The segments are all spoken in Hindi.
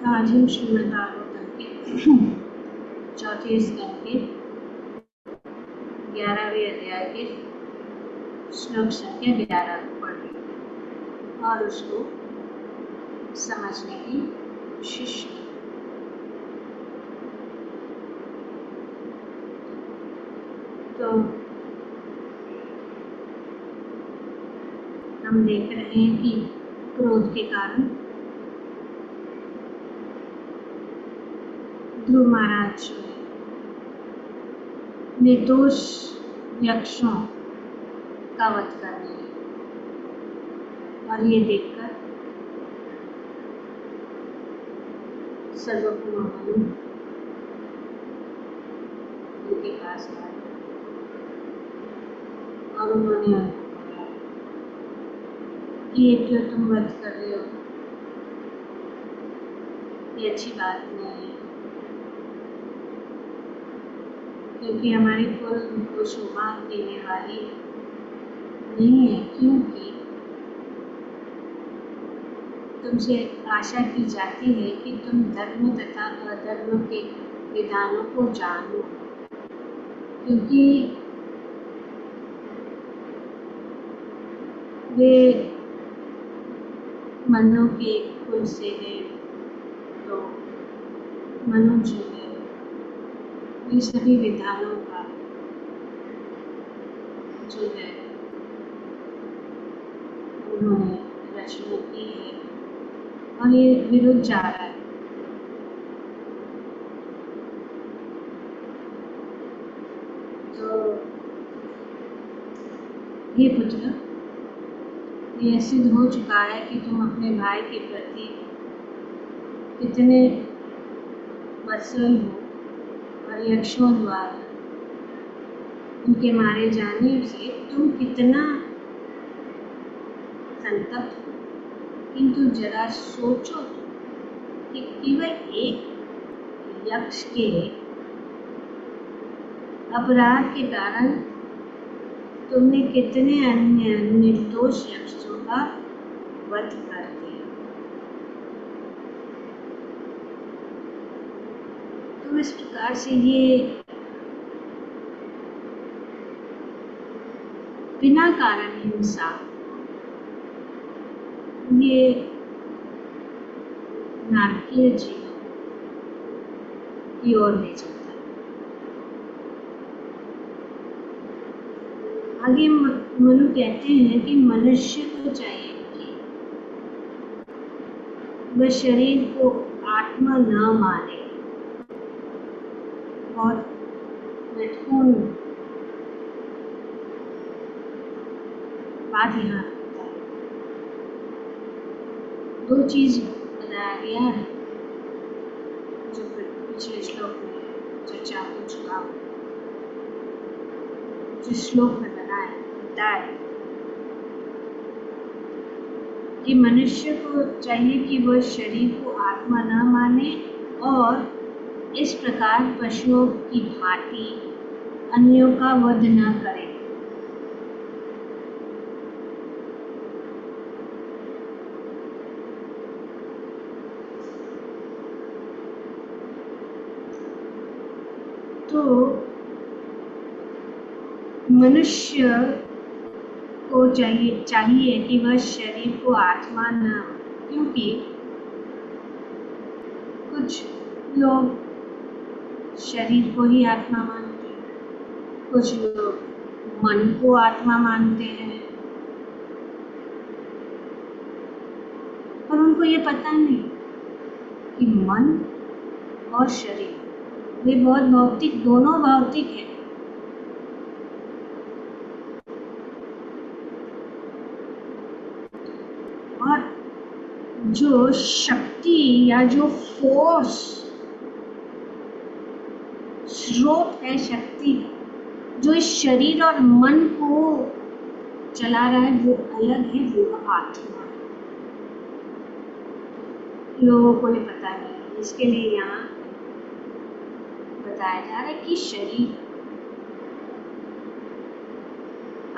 आज हम श्रीमद् भागवतम के चौथे स्कंद के 11वें अध्याय के श्लोक संख्या 11 को पढ़ रहे हैं और उसको समझने की कोशिश की। तो हम देख रहे हैं कि क्रोध के कारण ध्रुव महाराज जो है निर्दोष यक्षों का वध करने लगे और ये देखकर सर्वभूमा मनु उनके पास आए और उन्होंने बोला कि ये जो तुम वध कर रहे हो ये अच्छी बात नहीं है, क्योंकि हमारे कुल को शोभा देने वाली नहीं है, क्योंकि तुमसे आशा की जाती है कि तुम धर्म तथा अधर्म के विधानों को जानो, क्योंकि वे मनु के कुल से है। तो मनु जो है ये सभी विधानों का जो है उन्होंने रचना की है और ये विरुद्ध जा रहा है। तो ये पुत्र, ये सिद्ध हो चुका है कि तुम अपने भाई के प्रति कितने वत्सल हो और यक्षों द्वारा उनके मारे जाने से तुम कितना संतप्त हो, किंतु जरा सोचो कि केवल एक यक्ष के अपराध के कारण तुमने कितने अन्य निर्दोष यक्षों का वध कर दिया। तो इस प्रकार से ये बिना कारण हिंसा ये नारकीय जीवन की ओर ले जाता है। आगे मनु कहते हैं कि मनुष्य को चाहिए कि वह शरीर को आत्मा न माने। बहुत महत्वपूर्ण बात यहाँ दो चीज बताया गया है जो पिछले श्लोक में चर्चा हो चुका हो, जिस श्लोक में बताया कि मनुष्य को चाहिए कि वह शरीर को आत्मा न माने और इस प्रकार पशुओं की भांति अन्यों का वध न करे। तो मनुष्य को चाहिए कि वह शरीर को आत्मा न, क्योंकि कुछ लोग शरीर को ही आत्मा मानते हैं, कुछ लोग मन को आत्मा मानते हैं, पर उनको ये पता नहीं कि मन और शरीर वे बहुत भौतिक, दोनों भौतिक है। और जो शक्ति या जो फोर्स स्रोत है, शक्ति जो इस शरीर और मन को चला रहा है, वो अलग है, वो आत्मा है। लोगों को ये पता नहीं है, इसके लिए यहाँ बताया जा रहा है कि शरीर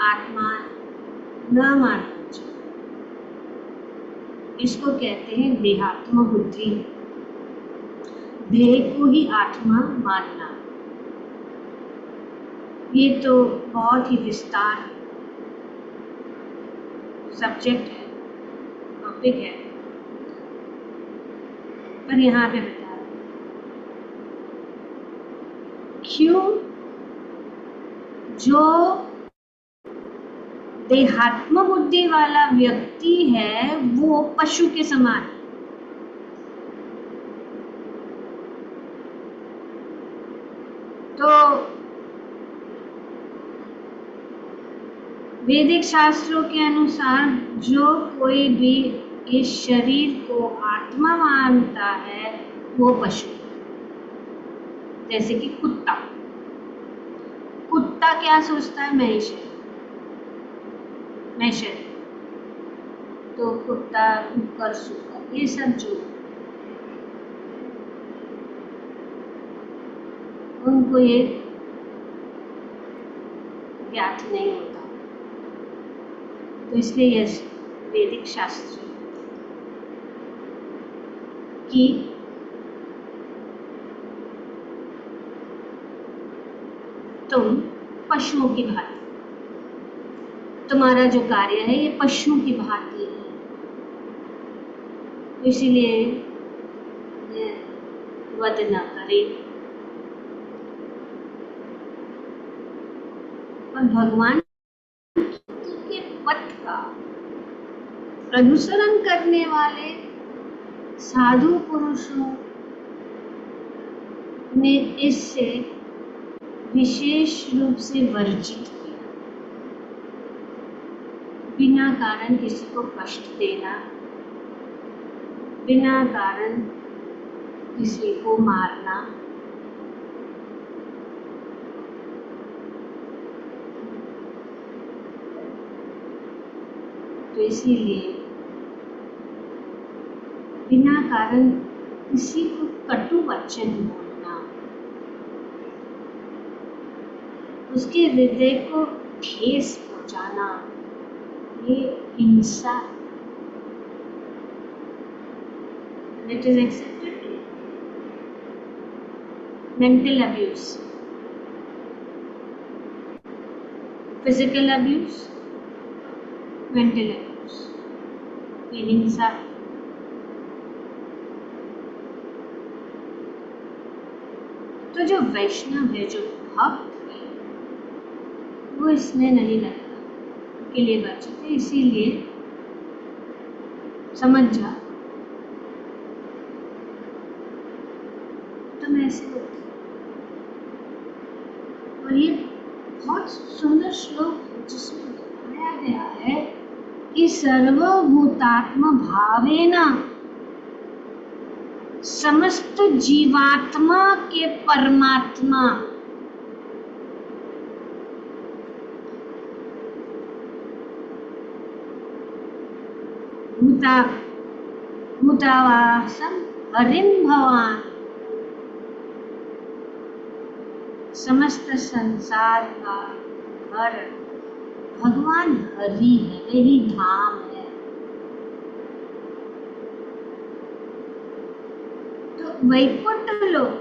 आत्मा न मानना चाहिए। इसको कहते हैं देहात्म बुद्धि। देह को ही आत्मा मानना, ये तो बहुत ही विस्तार सब्जेक्ट है, टॉपिक है, पर यहाँ पे बता रहे क्यों जो देहात्म बुद्धि वाला व्यक्ति है वो पशु के समान, तो वैदिक शास्त्रों के अनुसार जो कोई भी इस शरीर को आत्मा मानता है वो पशु, जैसे कि कुत्ता क्या सोचता है, मैं शरीर, तो कुत्ता, कुकर, सुकर, ये सब जो उनको ये ज्ञात नहीं होता, तो इसलिए यह वैदिक शास्त्र की तुम पशुओं की भांति, तुम्हारा जो कार्य है ये पशुओं की भांति है, इसीलिए वध न करे। और भगवान के पथ का अनुसरण करने वाले साधु पुरुषों ने इससे विशेष रूप से वर्जित किया। बिना कारण किसी को कष्ट देना, बिना कारण किसी को मारना, तो इसीलिए बिना कारण किसी को कटु वचन बोलना, उसके हृदय को ठेस पहुंचाना, ये हिंसा, it is accepted. Mental abuse, physical abuse, mental abuse, ये हिंसा। तो जो वैष्णव है, जो भक्त है, वो इसमें नहीं लगता, के लिए वर्जित है, इसीलिए समझ जा तो मैं ऐसे बोलती हूँ। और ये बहुत सुंदर श्लोक है जिसमें बताया गया है कि सर्वभूतात्म भावेन समस्त जीवात्मा के परमात्मा भूतावासम हरिम भवान, समस्त संसार का हर भगवान हरि है, वही धाम है। तो वैकुंठ लोक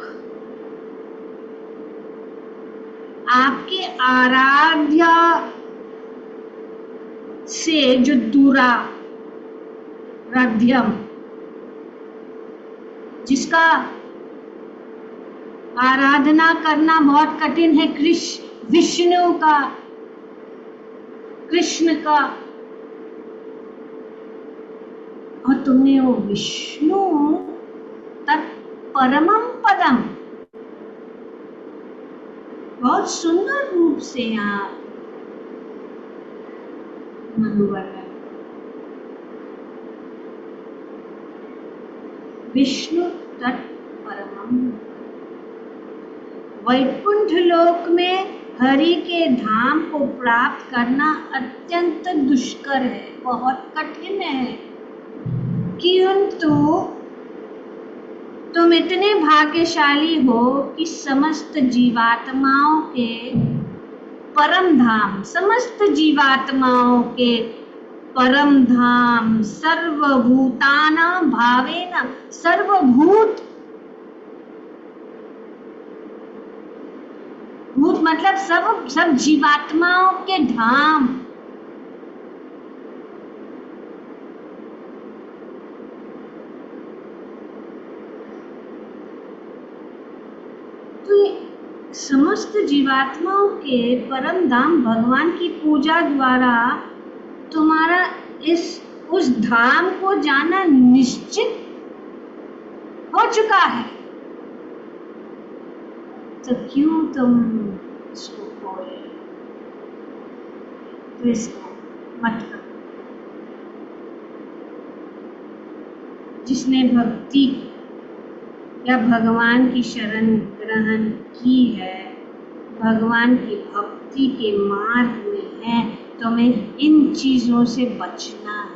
आपके आराध्य से जो दुराराध्यम, जिसका आराधना करना बहुत कठिन है, विष्णु का, कृष्ण का, और तुमने वो विष्णु तत्परमम पदम बहुत सुंदर रूप से यहाँ मनुवर्णन, विष्णु तत्परमम। वैकुंठ लोक में हरि के धाम को प्राप्त करना अत्यंत दुष्कर है, बहुत कठिन है, किंतु तुम इतने भाग्यशाली हो कि समस्त जीवात्माओं के परम धाम, समस्त जीवात्माओं के परम धाम, सर्वभूतानां भावेन, सर्वभूत मतलब सब जीवात्माओं के धाम। तो समस्त जीवात्माओं के परम धाम भगवान की पूजा द्वारा तुम्हारा उस धाम को जाना निश्चित हो चुका है, तो क्यों तुम इसको खोए? तो इसको मत करो। जिसने भक्ति या भगवान की शरण ग्रहण की है, भगवान की भक्ति के मार्ग में है, तो हमें इन चीजों से बचना है।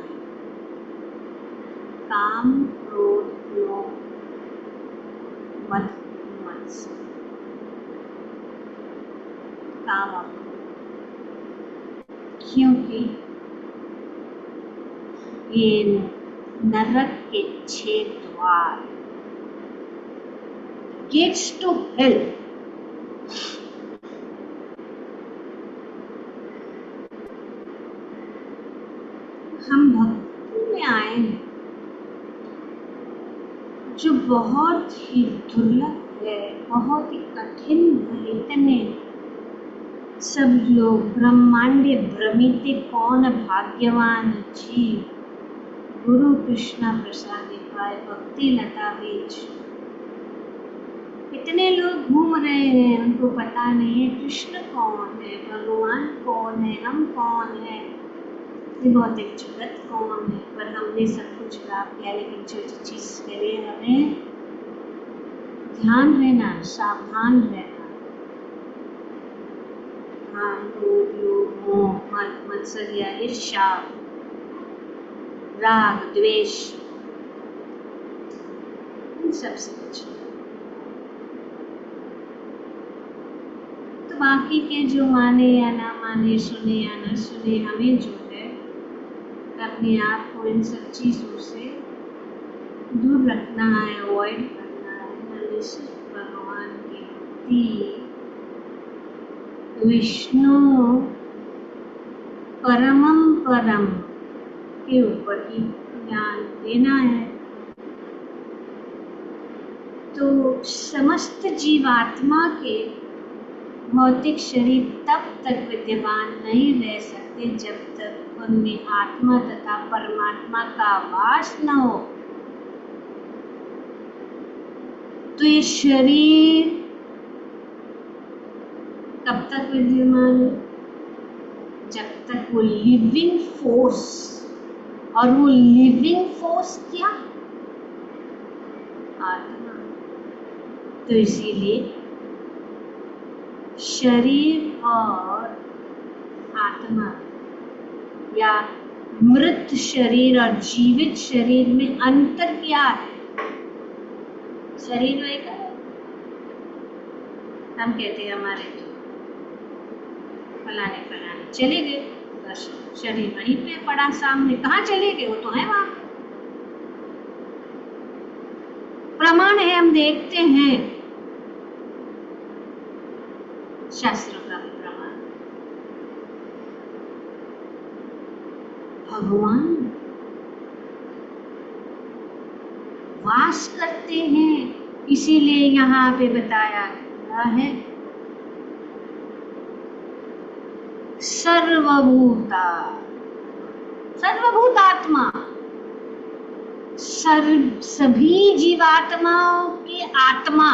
काम, क्रोध, लोभ, मद, मत्सर, काम, क्योंकि ये नरक के 6 द्वार, गेट्स टू हेल। हम भक्ति में आए हैं जो बहुत ही दुर्लभ है, बहुत ही कठिन है। इतने सब लोग ब्रह्मांडे भ्रमिते कौन भाग्यवान जीव, गुरु कृष्णा प्रसाद पाए भक्ति लता बीच। इतने लोग घूम रहे हैं, उनको पता नहीं है कृष्ण कौन है, भगवान कौन है, हम कौन है, भौतिक जगत कौन है। पर हमने सब कुछ प्राप्त किया, लेकिन जो चीज के लिए हमें ध्यान रहना, सावधान रहना। हाँ, क्रोध, लोभ, मोह, मद, मत्सर या ईर्ष्या, राग, द्वेष, इन सब से बचना। तो बाकी के जो माने या ना माने, सुने या ना सुने, हमें जो है अपने आप को इन सब चीजों से दूर रखना है, अवॉइड करना है। सिर्फ भगवान की भक्ति, विष्णु परमम परम के ऊपर ही ध्यान देना है। तो समस्त जीवात्मा के भौतिक शरीर तब तक विद्यमान नहीं रह सकते जब तक उनमें आत्मा तथा परमात्मा का वास न हो। तो ये शरीर कब तक विद्यमान है? जब तक वो लिविंग फोर्स, और वो लिविंग फोर्स क्या? आत्मा। तो इसीलिए शरीर और आत्मा या मृत शरीर और जीवित शरीर में अंतर क्या है? शरीर वही का, हम कहते हैं हमारे फलाने फलाने चले गए, बस शरीर वहीं पे पड़ा सामने। कहाँ चले गए? वो तो है वहां, प्रमाण है, हम देखते हैं, शास्त्र का भी प्रमाण। भगवान वास करते हैं, इसीलिए यहाँ पे बताया गया है सर्वभूता, सर्वभूतात्मा, सभी जीवात्माओं की आत्मा।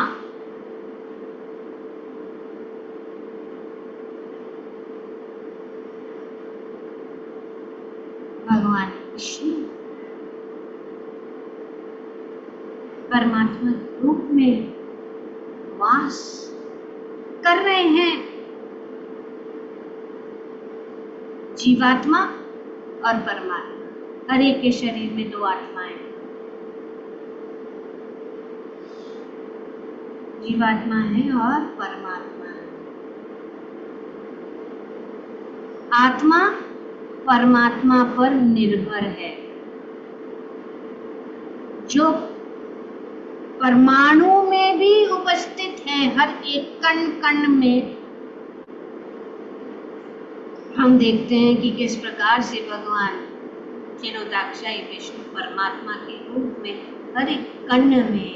भगवान विष्णु परमात्मा के रूप में वास कर रहे हैं। जीवात्मा और परमात्मा, हर एक के शरीर में 2 आत्माएं, जीवात्मा है और परमात्मा है। आत्मा परमात्मा पर निर्भर है। जो परमाणु में भी उपस्थित है, हर एक कण कण में हम देखते हैं कि किस प्रकार से भगवान क्षीरोदाक्षाई विष्णु परमात्मा के रूप में हर एक कण में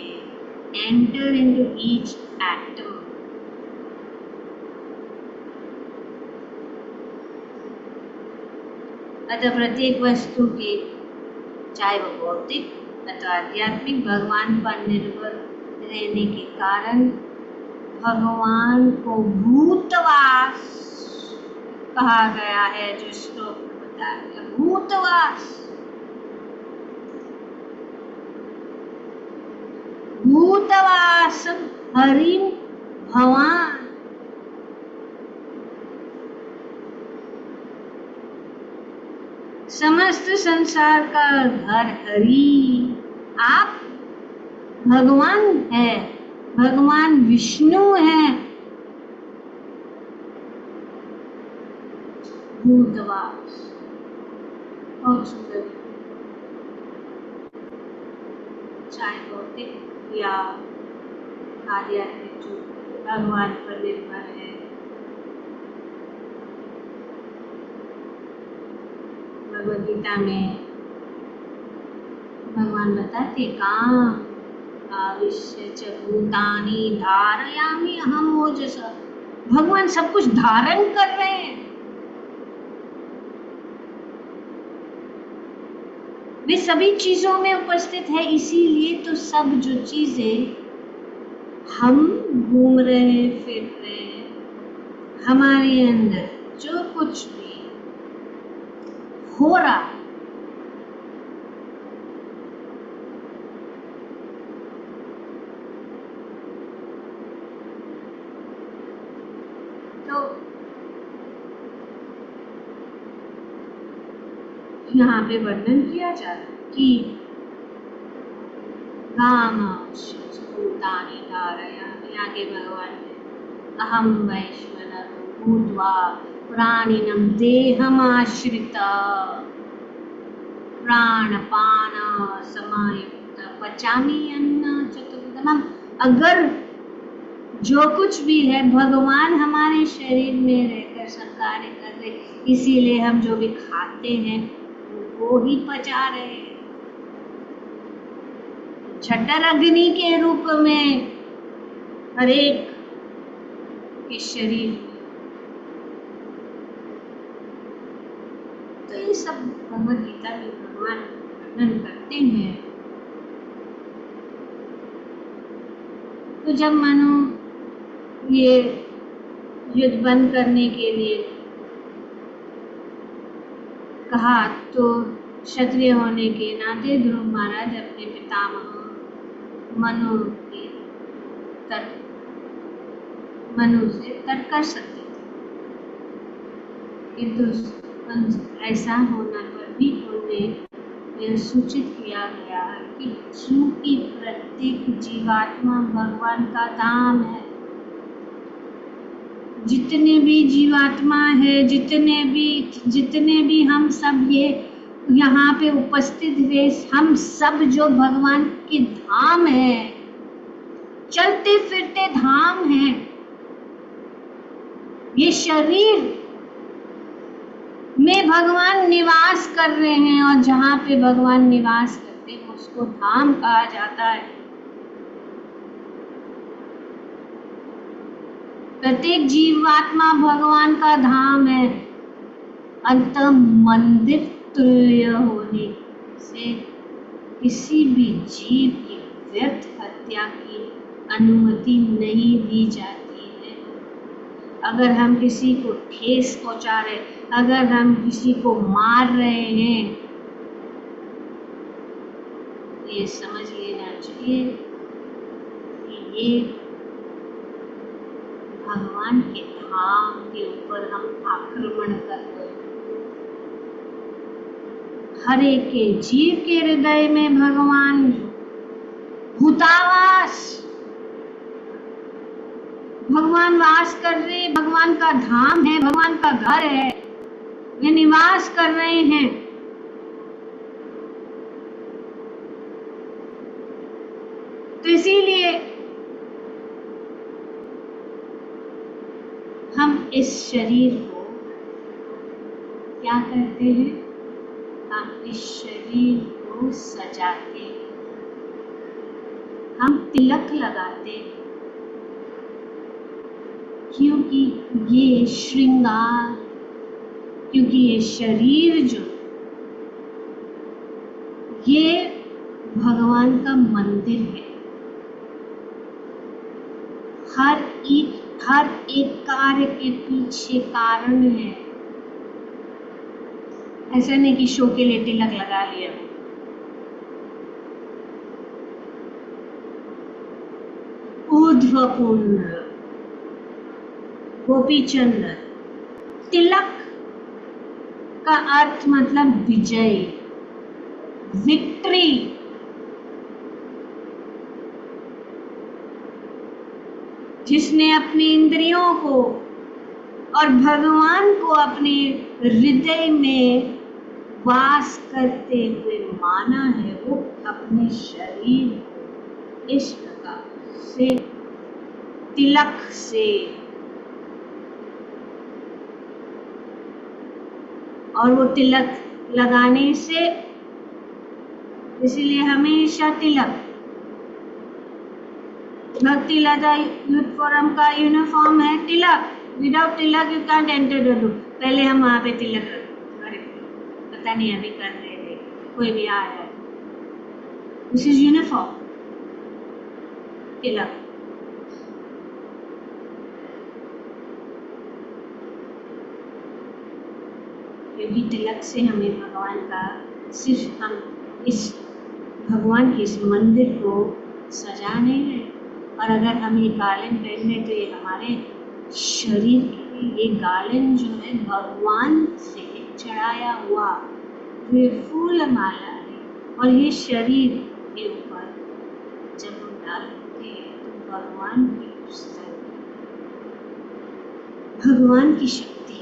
एंटर इनटू ईच एटम। अतः प्रत्येक वस्तु के, चाहे वो भौतिक अथवा आध्यात्मिक, भगवान पर निर्भर रहने के कारण भगवान को भूतवास कहा गया है। जो श्लोक बताया गया, भूतवास, भूतवास हरिम भवान। समस्त संसार का घर हरि, आप भगवान है, भगवान विष्णु है। भूतवास बहुत सुंदर, चाहे भौतिक या आध्यात्मिक, जो भगवान पर निर्भर है। भगवद गीता में भगवान बताते, काम आविश्य च भूतानि धारयामि अहम ओजसा। भगवान सब कुछ धारण कर रहे हैं, वे सभी चीजों में उपस्थित है। इसीलिए तो सब जो चीजें हम घूम रहे फिर रहे, हमारे अंदर जो कुछ भी हो रहा है, तो यहाँ पे वर्णन किया जा रहा है कि भूतानि धारयामि, आगे भगवान ने अहम वैश्वानरो भूत्वा प्राणिनं देहमाश्रित प्राणपान समायुक्त पचामि अन्न चतुर्विधम्। अगर जो कुछ भी है, भगवान हमारे शरीर में रहकर सब कार्य कर रहे, इसीलिए हम जो भी खाते हैं वो ही पचा रहे हैं। जठर अग्नि के रूप में हर एक के शरीर में, तो ये सब भगवद गीता में भगवान वर्णन करते हैं। तो जब मनु ये युद्ध बंद करने के लिए कहा, तो क्षत्रिय होने के नाते ध्रुव महाराज अपने पितामह मनु से तर्क कर सकते थे, किंतु ऐसा होने पर भी उन्हें यह सूचित किया गया है कि चूंकि प्रत्येक जीवात्मा भगवान का धाम है, जितने भी जीवात्मा है, जितने भी हम सब ये यहाँ पे उपस्थित हुए, हम सब जो भगवान के धाम है, चलते फिरते धाम है। ये शरीर में भगवान निवास कर रहे हैं, और जहाँ पे भगवान निवास करते हैं उसको धाम कहा जाता है। प्रत्येक जीवात्मा भगवान का धाम है। अंत मंदिर तुल्य होने से किसी भी जीव की व्यर्थ हत्या की अनुमति नहीं दी जाती है। अगर हम किसी को ठेस पहुंचा रहे, अगर हम किसी को मार रहे हैं, ये समझ लेना चाहिए कि ये भगवान के धाम के ऊपर हम आक्रमण कर रहे हैं। हर एक के जीव के हृदय में भगवान भूतावास, भगवान वास कर रहे, भगवान का धाम है, भगवान का घर है, वे निवास कर रहे हैं। तो इसीलिए हम इस शरीर को क्या करते हैं? हम इस शरीर को सजाते हैं, हम तिलक लगाते हैं, क्योंकि ये श्रृंगार, क्योंकि ये शरीर जो ये भगवान का मंदिर है। हर एक कार्य के पीछे कारण है। ऐसा नहीं कि शो के लिए तिलक लगा लिया। ऊर्ध्वपुंड, गोपीचंद्र, तिलक का अर्थ मतलब विजय, विक्ट्री। जिसने अपनी इंद्रियों को और भगवान को अपने हृदय में वास करते हुए माना है, वो अपने शरीर को इस प्रकार से तिलक से और वो तिलक लगाने से, इसीलिए हमेशा तिलक, भक्ति लता यूथ फोरम का यूनिफॉर्म है tilak. Without tilak you can't enter the room. पहले हम वहाँ पे तिलक रखते, अरे पता नहीं अभी कर रहे थे, कोई भी आ रहा है, दिस इज यूनिफॉर्म तिलक। क्योंकि तिलक से हमें भगवान का, सिर्फ हम इस भगवान के इस मंदिर को सजा नहीं है। और अगर हम ये गार्लेंड पहने तो ये हमारे शरीर के, ये गार्लेंड जो है भगवान से चढ़ाया हुआ जो ये फूल माला है, और ये शरीर के ऊपर जब हम डालते हैं तो भगवान की पुस्तक, भगवान की शक्ति,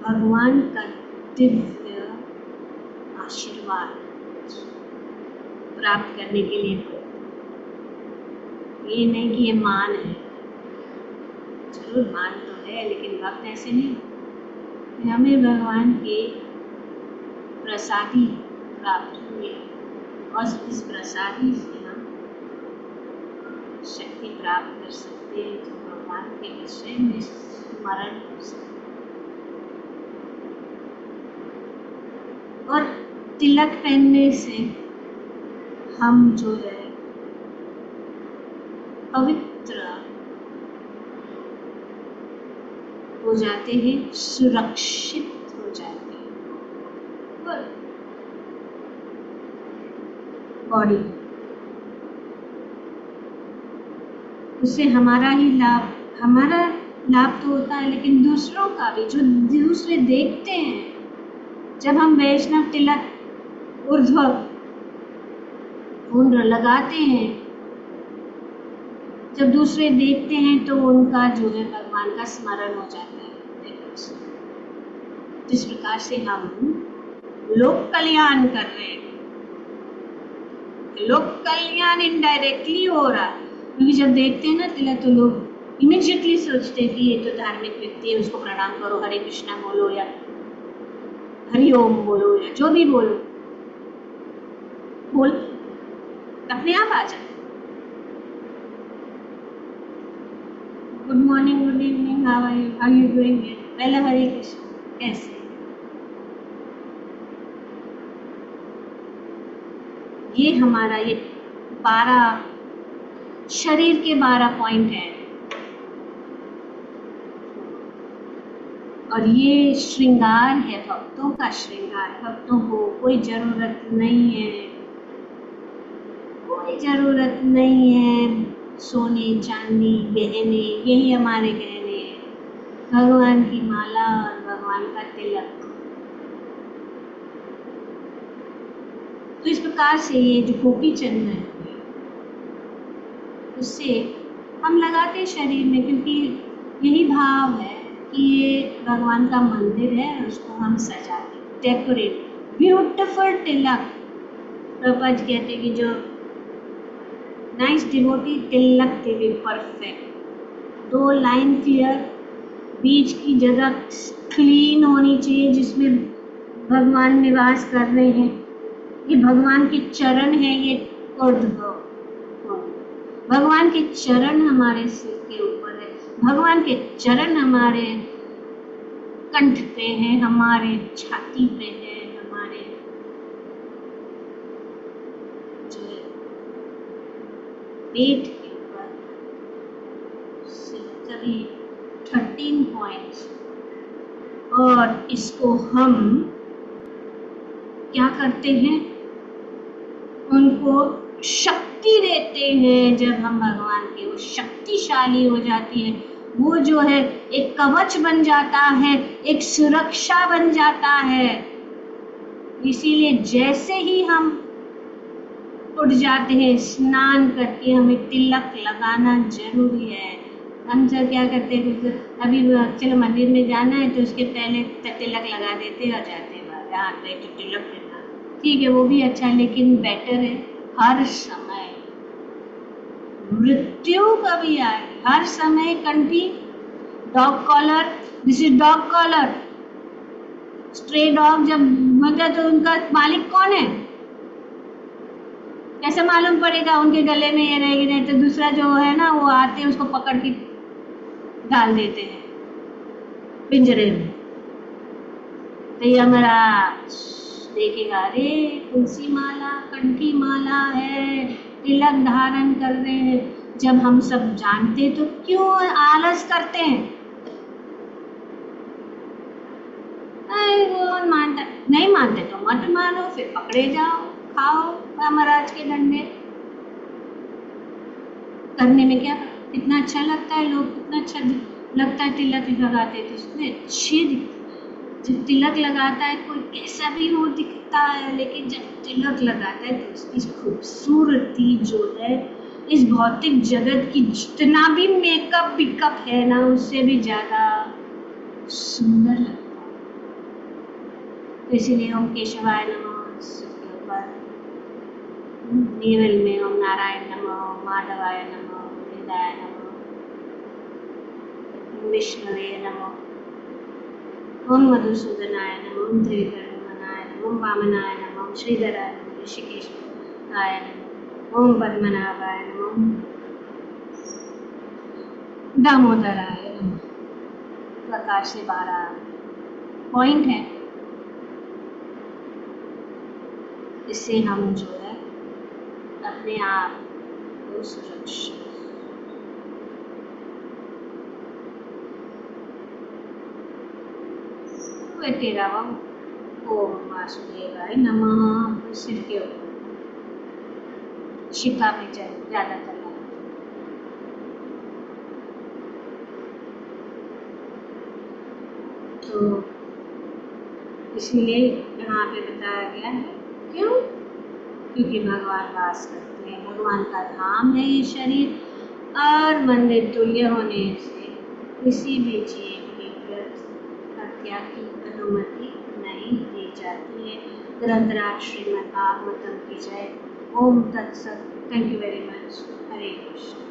भगवान का दिव्य आशीर्वाद प्राप्त करने के लिए। ये नहीं कि ये मान है, जरूर मान तो है, लेकिन वक्त ऐसे नहीं। हमें भगवान के प्रसादी प्राप्त हुए और इस प्रसादी से हम शक्ति प्राप्त कर सकते हैं, जो भगवान के विषय में स्मरण कर सकते हैं। और तिलक पहनने से हम जो है पवित्र हो जाते हैं, सुरक्षित हो जाते हैं। बॉडी, उससे हमारा ही लाभ, हमारा लाभ तो होता है, लेकिन दूसरों का भी, जो दूसरे देखते हैं। जब हम वैष्णव तिलक ऊर्ध्व पुंड लगाते हैं, जब दूसरे देखते हैं तो उनका जो है भगवान का स्मरण हो जाता है। जिस प्रकार से हम लोक कल्याण कर रहे हैं, लोक कल्याण इनडायरेक्टली हो रहा है। क्योंकि जब देखते हैं ना तिलक तो लोग इमीडिएटली सोचते हैं कि ये तो धार्मिक व्यक्ति है, उसको प्रणाम करो, हरे कृष्णा बोलो या हरि ओम बोलो या जो भी बोलो, बोल अपने आप आ जाए। Good morning, good evening, how are you doing? पहले हरे कृष्ण, कैसे? ये हमारा ये 12 शरीर के 12 पॉइंट हैं, और ये श्रृंगार है, भक्तों का श्रृंगार। भक्तों को कोई जरूरत नहीं है, कोई जरूरत नहीं है सोने चांदी गहने, यही हमारे गहने हैं, भगवान की माला और भगवान का तिलक। तो इस प्रकार से ये जो गोपीचंद्र है उससे हम लगाते शरीर में, क्योंकि यही भाव है कि ये भगवान का मंदिर है और उसको हम सजाते, डेकोरेट, ब्यूटीफुल तिलक। प्रभुपाद कहते हैं कि जो nice devotee tilak they be perfect. 2 line clear, बीच की जगह क्लीन होनी चाहिए जिसमें भगवान निवास कर रहे हैं। ये भगवान के चरण है, ये ऊर्ध्व भगवान के चरण हमारे सिर के ऊपर है, भगवान के चरण हमारे कंठ पे है, हमारे छाती पे है, हमारे जो पेट के ऊपर कभी 13 पॉइंट्स। और इसको हम क्या करते हैं, उनको शक्ति देते हैं। जब हम भगवान के, वो शक्तिशाली हो जाती है, वो जो है एक कवच बन जाता है, एक सुरक्षा बन जाता है। इसीलिए जैसे ही हम उठ जाते हैं स्नान करके, हमें तिलक लगाना जरूरी है। हम सब क्या करते हैं, अभी चलो मंदिर में जाना है तो उसके पहले तिलक लगा देते और जाते हैं यहाँ पे तो तिलक लेना, ठीक है वो भी अच्छा है, लेकिन बेटर है हर समय, मृत्यु कभी आए हर समय कंठी। Dog collar, this is dog collar. Stray dog जब मतलब तो उनका मालिक कौन है कैसे मालूम पड़ेगा, उनके गले में ये रहेगी, नहीं तो दूसरा जो है ना वो आते हैं उसको पकड़ के डाल देते हैं पिंजरे में। तो यमराज देखेगा, अरे तुलसी माला कंठी माला है, तिलक धारण कर रहे हैं। जब हम सब जानते तो क्यों आलस करते हैं? कौन मानता, नहीं मानते तो मत मानो, फिर पकड़े जाओ, खाओ यमराज के डंडे। करने में क्या कितना अच्छा लगता है, लोग कितना अच्छा लगता है तिलक लगाते तो इतने अच्छे दिखते। जब तिलक लगाता है कोई कैसा भी हो दिखता है, लेकिन जब तिलक लगाता है तो उसकी खूबसूरती जो है इस भौतिक जगत की जितना भी मेकअप पिकअप है ना उससे भी ज्यादा सुंदर लगता है। तो इसीलिए ओम केशवाय नमः सबके ऊपर, नेवल में ओम नारायण नमः, माधवाय नमः, हृदयाय नमः, विष्णुवे नमः, ओम मधुसूदनाय नमः, ओम त्रिविक्रमनाय नमः, ओम वामनाय नमः, ओम श्रीधराय नमः, ऋषिकेशाय नमः, ओम पद्मनाभाय नमः, ओम दामोदराय नमः। प्रकार से 12 पॉइंट है। इससे हम जो है अपने आप को सुरक्षित तेरा ओम वासुदेवाय नमः सिर के ऊपर शिखा में ज्यादा चला। तो इसलिए यहाँ पे बताया गया है, क्यों? क्योंकि भगवान वास करते हैं, भगवान का धाम है ये शरीर, और मंदिर तुल्य होने से किसी भी जीव की हत्या की अनुमति नहीं दी जाती है। ग्रंथराज श्रीमद् भागवतम की जय। ओम तत्सत। Thank you very much. Hare Krishna.